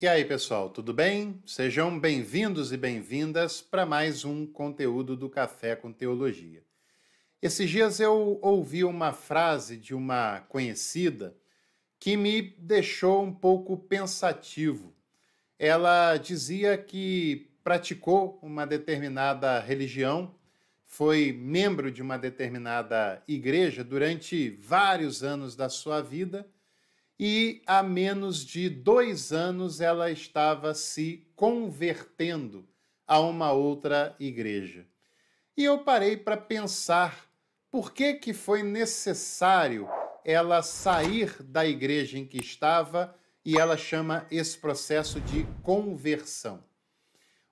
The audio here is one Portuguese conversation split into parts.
E aí, pessoal, tudo bem? Sejam bem-vindos e bem-vindas para mais um conteúdo do Café com Teologia. Esses dias eu ouvi uma frase de uma conhecida que me deixou um pouco pensativo. Ela dizia que praticou uma determinada religião, foi membro de uma determinada igreja durante vários anos da sua vida e há menos de 2 anos ela estava se convertendo a uma outra igreja. E eu parei para pensar por que foi necessário ela sair da igreja em que estava, e ela chama esse processo de conversão.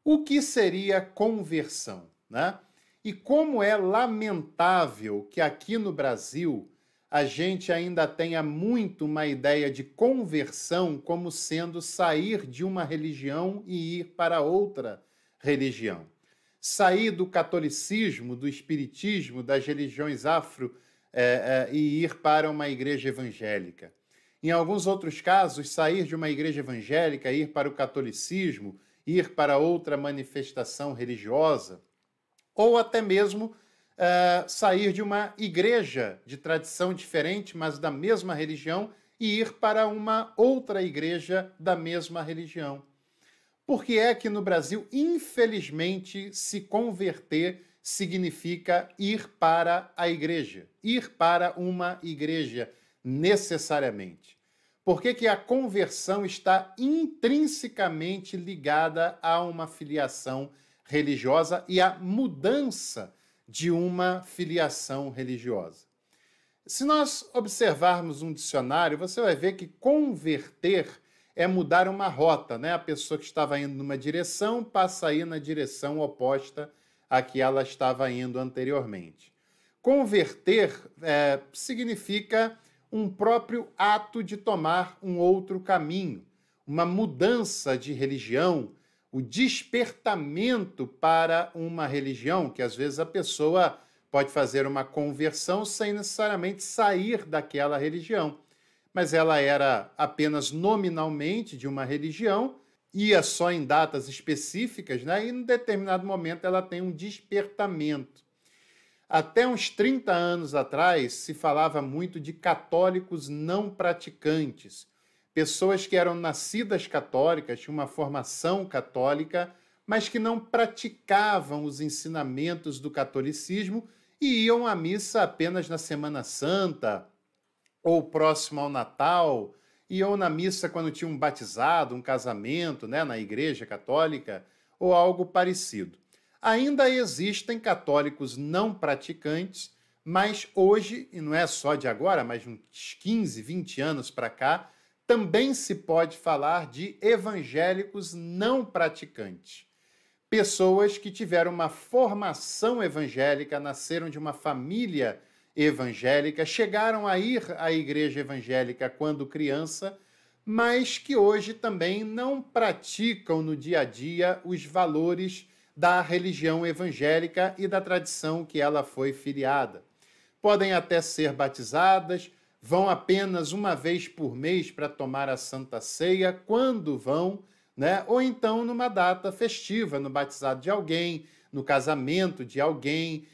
O que seria conversão, né? E como é lamentável que aqui no Brasil a gente ainda tenha muito uma ideia de conversão como sendo sair de uma religião e ir para outra religião. Sair do catolicismo, do espiritismo, das religiões afro e ir para uma igreja evangélica. Em alguns outros casos, sair de uma igreja evangélica, ir para o catolicismo, ir para outra manifestação religiosa, ou até mesmo sair de uma igreja de tradição diferente, mas da mesma religião, e ir para uma outra igreja da mesma religião. Por que é que no Brasil, infelizmente, se converter significa ir para a igreja, ir para uma igreja necessariamente? Por que a conversão está intrinsecamente ligada a uma filiação religiosa e a mudança de uma filiação religiosa? Se nós observarmos um dicionário, você vai ver que converter é mudar uma rota, né? A pessoa que estava indo numa direção passa a ir na direção oposta à que ela estava indo anteriormente. Converter significa um próprio ato de tomar um outro caminho, uma mudança de religião, o despertamento para uma religião, que às vezes a pessoa pode fazer uma conversão sem necessariamente sair daquela religião. Mas ela era apenas nominalmente de uma religião, ia só em datas específicas, né? E em determinado momento ela tem um despertamento. Até uns 30 anos atrás se falava muito de católicos não praticantes, pessoas que eram nascidas católicas, tinham uma formação católica, mas que não praticavam os ensinamentos do catolicismo e iam à missa apenas na Semana Santa ou próximo ao Natal, iam na missa quando tinha um batizado, um casamento, né, na igreja católica, ou algo parecido. Ainda existem católicos não praticantes, mas hoje, e não é só de agora, mas uns 15, 20 anos para cá, também se pode falar de evangélicos não praticantes. Pessoas que tiveram uma formação evangélica, nasceram de uma família evangélica, chegaram a ir à igreja evangélica quando criança, mas que hoje também não praticam no dia a dia os valores da religião evangélica e da tradição que ela foi filiada. Podem até ser batizadas, vão apenas uma vez por mês para tomar a Santa Ceia, quando vão, né? Ou então numa data festiva, no batizado de alguém, no casamento de alguém,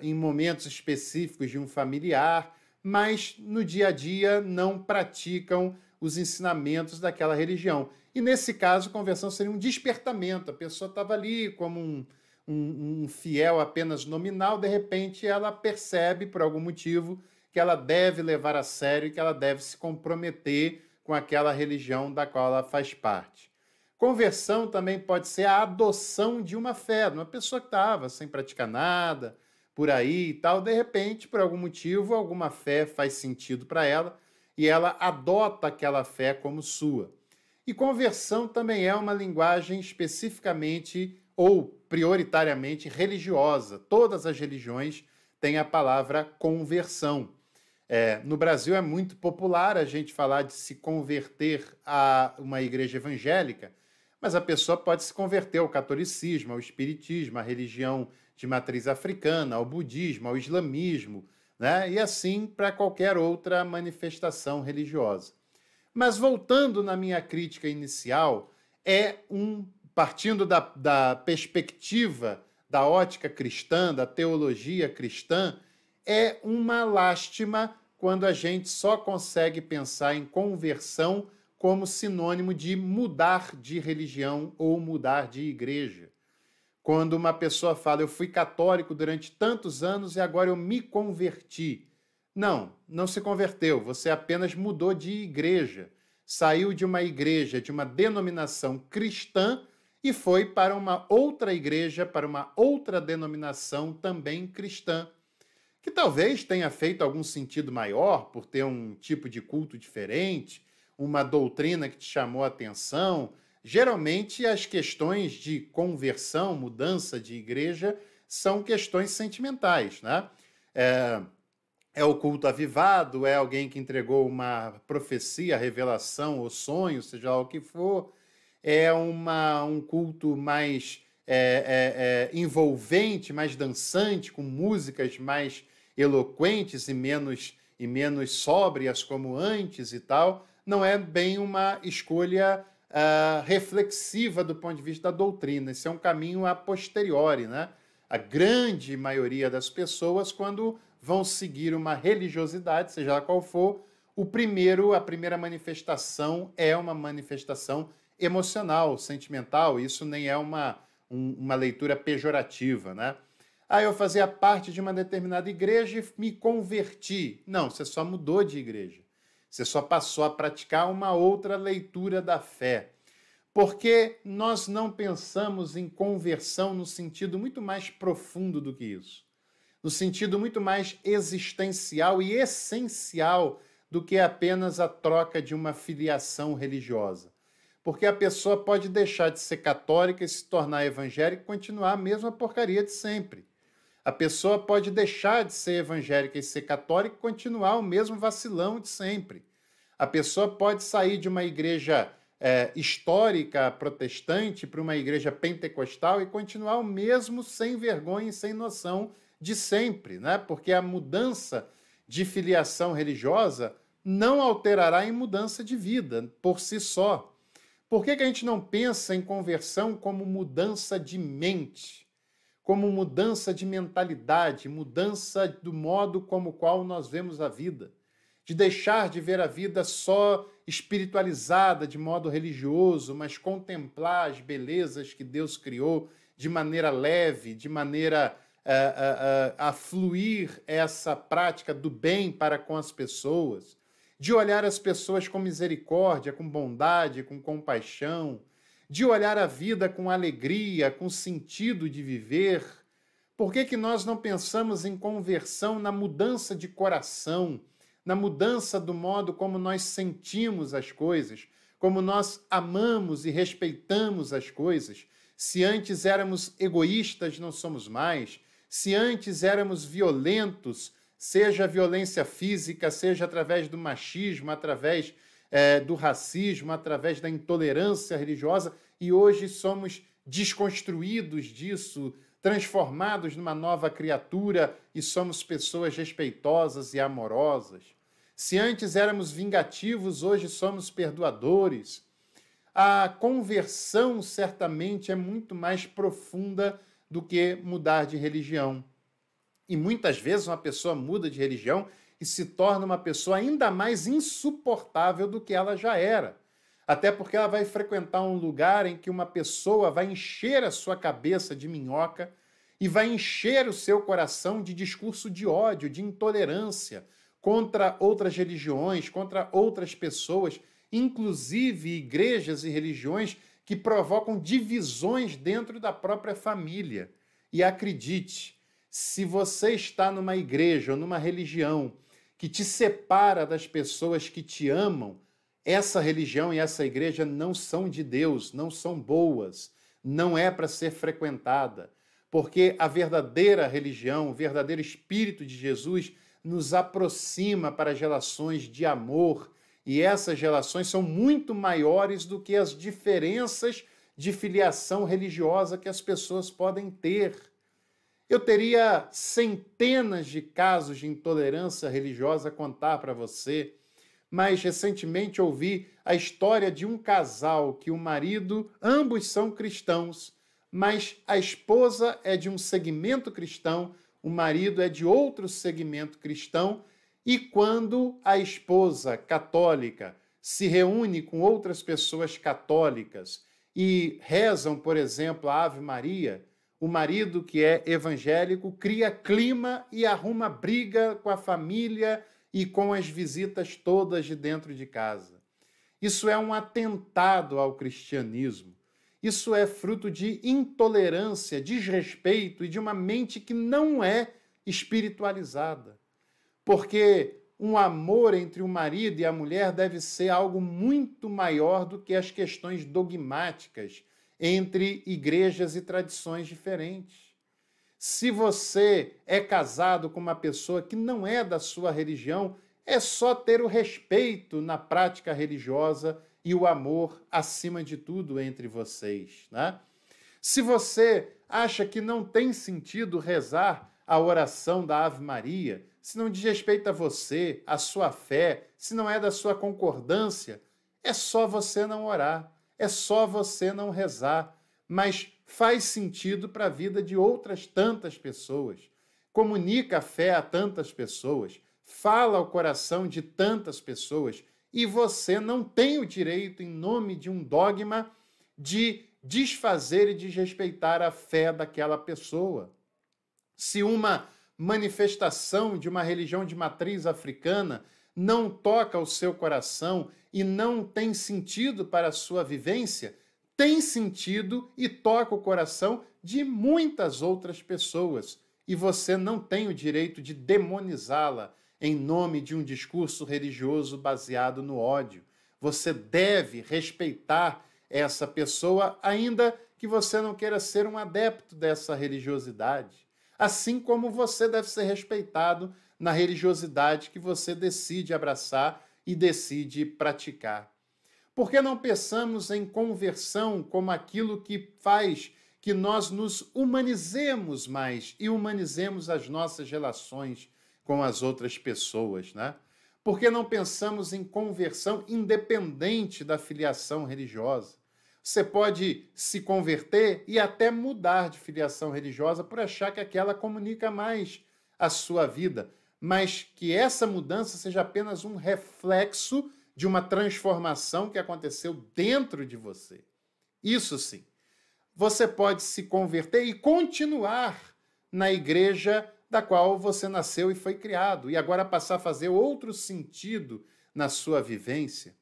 em momentos específicos de um familiar, mas no dia a dia não praticam os ensinamentos daquela religião. E nesse caso, conversão seria um despertamento. A pessoa estava ali como um fiel apenas nominal, de repente ela percebe, por algum motivo, que ela deve levar a sério e que ela deve se comprometer com aquela religião da qual ela faz parte. Conversão também pode ser a adoção de uma fé, de uma pessoa que estava sem praticar nada, por aí e tal, de repente, por algum motivo, alguma fé faz sentido para ela e ela adota aquela fé como sua. E conversão também é uma linguagem especificamente ou prioritariamente religiosa. Todas as religiões têm a palavra conversão. No Brasil é muito popular a gente falar de se converter a uma igreja evangélica, mas a pessoa pode se converter ao catolicismo, ao espiritismo, à religião de matriz africana, ao budismo, ao islamismo, né? E assim para qualquer outra manifestação religiosa. Mas voltando na minha crítica inicial, partindo da perspectiva da ótica cristã, da teologia cristã, é uma lástima quando a gente só consegue pensar em conversão como sinônimo de mudar de religião ou mudar de igreja. Quando uma pessoa fala, eu fui católico durante tantos anos e agora eu me converti. Não, não se converteu, você apenas mudou de igreja. Saiu de uma igreja, de uma denominação cristã e foi para uma outra igreja, para uma outra denominação também cristã, que talvez tenha feito algum sentido maior por ter um tipo de culto diferente, uma doutrina que te chamou a atenção. Geralmente, as questões de conversão, mudança de igreja, são questões sentimentais, né? É o culto avivado, é alguém que entregou uma profecia, revelação ou sonho, seja lá o que for, é um culto mais envolvente, mais dançante, com músicas mais eloquentes e menos sóbrias como antes e tal. Não é bem uma escolha reflexiva do ponto de vista da doutrina. Isso é um caminho a posteriori, né? A grande maioria das pessoas, quando vão seguir uma religiosidade, seja lá qual for, a primeira manifestação é uma manifestação emocional, sentimental. Isso nem é uma leitura pejorativa, né? Eu fazia parte de uma determinada igreja e me converti. Não, você só mudou de igreja. Você só passou a praticar uma outra leitura da fé. Porque nós não pensamos em conversão no sentido muito mais profundo do que isso. No sentido muito mais existencial e essencial do que apenas a troca de uma filiação religiosa. Porque a pessoa pode deixar de ser católica e se tornar evangélica e continuar a mesma porcaria de sempre. A pessoa pode deixar de ser evangélica e ser católica e continuar o mesmo vacilão de sempre. A pessoa pode sair de uma igreja histórica protestante para uma igreja pentecostal e continuar o mesmo sem vergonha e sem noção de sempre, né? Porque a mudança de filiação religiosa não alterará em mudança de vida por si só. Por que a gente não pensa em conversão como mudança de mente, como mudança de mentalidade, mudança do modo como qual nós vemos a vida? De deixar de ver a vida só espiritualizada de modo religioso, mas contemplar as belezas que Deus criou de maneira leve, de maneira a fluir essa prática do bem para com as pessoas, de olhar as pessoas com misericórdia, com bondade, com compaixão, de olhar a vida com alegria, com sentido de viver. Por que nós não pensamos em conversão na mudança de coração, na mudança do modo como nós sentimos as coisas, como nós amamos e respeitamos as coisas? Se antes éramos egoístas, não somos mais. Se antes éramos violentos, seja violência física, seja através do machismo, através do racismo, através da intolerância religiosa, e hoje somos desconstruídos disso, transformados numa nova criatura e somos pessoas respeitosas e amorosas. Se antes éramos vingativos, hoje somos perdoadores. A conversão certamente é muito mais profunda do que mudar de religião. E muitas vezes uma pessoa muda de religião e se torna uma pessoa ainda mais insuportável do que ela já era. Até porque ela vai frequentar um lugar em que uma pessoa vai encher a sua cabeça de minhoca e vai encher o seu coração de discurso de ódio, de intolerância contra outras religiões, contra outras pessoas, inclusive igrejas e religiões que provocam divisões dentro da própria família. E acredite, se você está numa igreja ou numa religião que te separa das pessoas que te amam, essa religião e essa igreja não são de Deus, não são boas, não é para ser frequentada, porque a verdadeira religião, o verdadeiro Espírito de Jesus nos aproxima para as relações de amor, e essas relações são muito maiores do que as diferenças de filiação religiosa que as pessoas podem ter. Eu teria centenas de casos de intolerância religiosa a contar para você, mas recentemente ouvi a história de um casal que o marido, ambos são cristãos, mas a esposa é de um segmento cristão, o marido é de outro segmento cristão, e quando a esposa católica se reúne com outras pessoas católicas e rezam, por exemplo, a Ave Maria, o marido, que é evangélico, cria clima e arruma briga com a família e com as visitas todas de dentro de casa. Isso é um atentado ao cristianismo. Isso é fruto de intolerância, desrespeito e de uma mente que não é espiritualizada. Porque um amor entre o marido e a mulher deve ser algo muito maior do que as questões dogmáticas entre igrejas e tradições diferentes. Se você é casado com uma pessoa que não é da sua religião, é só ter o respeito na prática religiosa e o amor acima de tudo entre vocês, né? Se você acha que não tem sentido rezar a oração da Ave Maria, se não diz respeito a você, a sua fé, se não é da sua concordância, é só você não orar, é só você não rezar, mas faz sentido para a vida de outras tantas pessoas. Comunica a fé a tantas pessoas, fala ao coração de tantas pessoas, e você não tem o direito, em nome de um dogma, de desfazer e desrespeitar a fé daquela pessoa. Se uma manifestação de uma religião de matriz africana não toca o seu coração e não tem sentido para a sua vivência, tem sentido e toca o coração de muitas outras pessoas. E você não tem o direito de demonizá-la em nome de um discurso religioso baseado no ódio. Você deve respeitar essa pessoa, ainda que você não queira ser um adepto dessa religiosidade. Assim como você deve ser respeitado na religiosidade que você decide abraçar e decide praticar. Por que não pensamos em conversão como aquilo que faz que nós nos humanizemos mais e humanizemos as nossas relações com as outras pessoas, né? Por que não pensamos em conversão independente da filiação religiosa? Você pode se converter e até mudar de filiação religiosa por achar que aquela comunica mais a sua vida, mas que essa mudança seja apenas um reflexo de uma transformação que aconteceu dentro de você. Isso sim. Você pode se converter e continuar na igreja da qual você nasceu e foi criado, e agora passar a fazer outro sentido na sua vivência.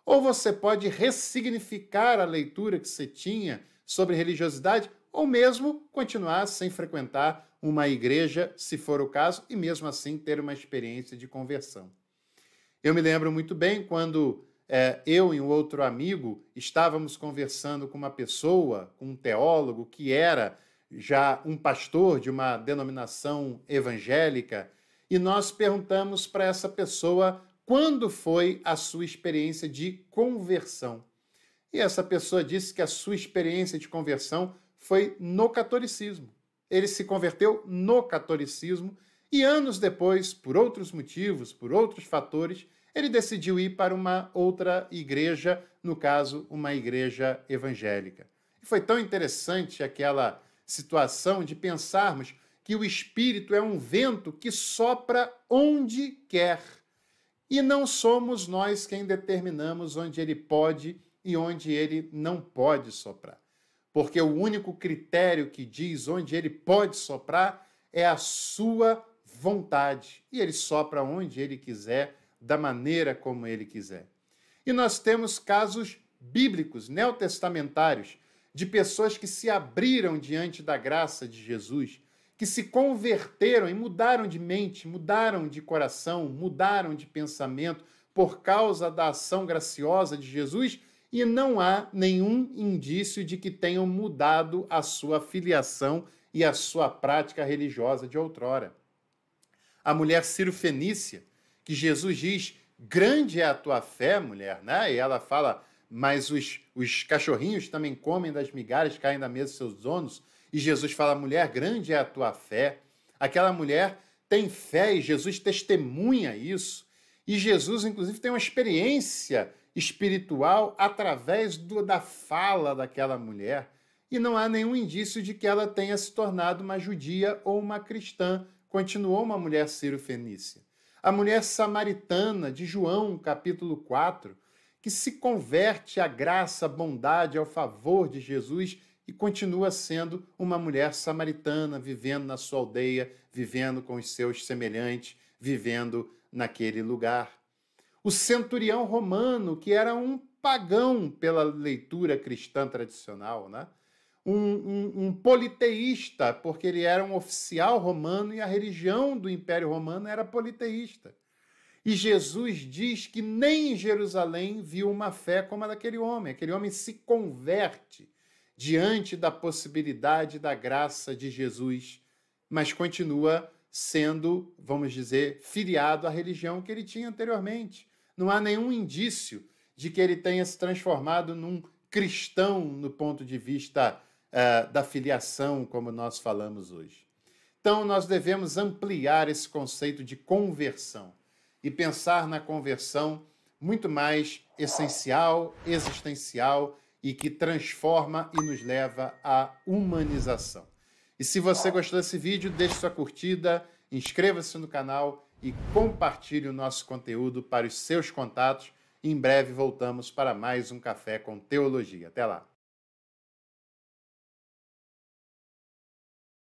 Ou você pode ressignificar a leitura que você tinha sobre religiosidade, ou mesmo continuar sem frequentar uma igreja, se for o caso, e mesmo assim ter uma experiência de conversão. Eu me lembro muito bem quando eu e um outro amigo estávamos conversando com uma pessoa, com um teólogo, que era já um pastor de uma denominação evangélica, e nós perguntamos para essa pessoa quando foi a sua experiência de conversão. E essa pessoa disse que a sua experiência de conversão foi no catolicismo. Ele se converteu no catolicismo e anos depois, por outros motivos, por outros fatores, ele decidiu ir para uma outra igreja, no caso, uma igreja evangélica. E foi tão interessante aquela situação de pensarmos que o Espírito é um vento que sopra onde quer. E não somos nós quem determinamos onde ele pode e onde ele não pode soprar. Porque o único critério que diz onde ele pode soprar é a sua vontade. E ele sopra onde ele quiser, da maneira como ele quiser. E nós temos casos bíblicos, neotestamentários, de pessoas que se abriram diante da graça de Jesus, que se converteram e mudaram de mente, mudaram de coração, mudaram de pensamento por causa da ação graciosa de Jesus, e não há nenhum indício de que tenham mudado a sua filiação e a sua prática religiosa de outrora. A mulher Ciro-fenícia, que Jesus diz, grande é a tua fé, mulher, né? E ela fala, mas os cachorrinhos também comem das migalhas, caem da mesa dos seus donos. E Jesus fala, mulher, grande é a tua fé. Aquela mulher tem fé e Jesus testemunha isso. E Jesus, inclusive, tem uma experiência espiritual através da fala daquela mulher, e não há nenhum indício de que ela tenha se tornado uma judia ou uma cristã, continuou uma mulher sírio-fenícia. A mulher samaritana de João, capítulo 4, que se converte à graça, à bondade, ao favor de Jesus e continua sendo uma mulher samaritana, vivendo na sua aldeia, vivendo com os seus semelhantes, vivendo naquele lugar. O centurião romano, que era um pagão pela leitura cristã tradicional, né? Um politeísta, porque ele era um oficial romano e a religião do Império Romano era politeísta. E Jesus diz que nem em Jerusalém viu uma fé como a daquele homem. Aquele homem se converte diante da possibilidade da graça de Jesus, mas continua sendo, vamos dizer, filiado à religião que ele tinha anteriormente. Não há nenhum indício de que ele tenha se transformado num cristão no ponto de vista da filiação, como nós falamos hoje. Então, nós devemos ampliar esse conceito de conversão e pensar na conversão muito mais essencial, existencial e que transforma e nos leva à humanização. E se você gostou desse vídeo, deixe sua curtida, inscreva-se no canal e compartilhe o nosso conteúdo para os seus contatos. Em breve voltamos para mais um Café com Teologia. Até lá!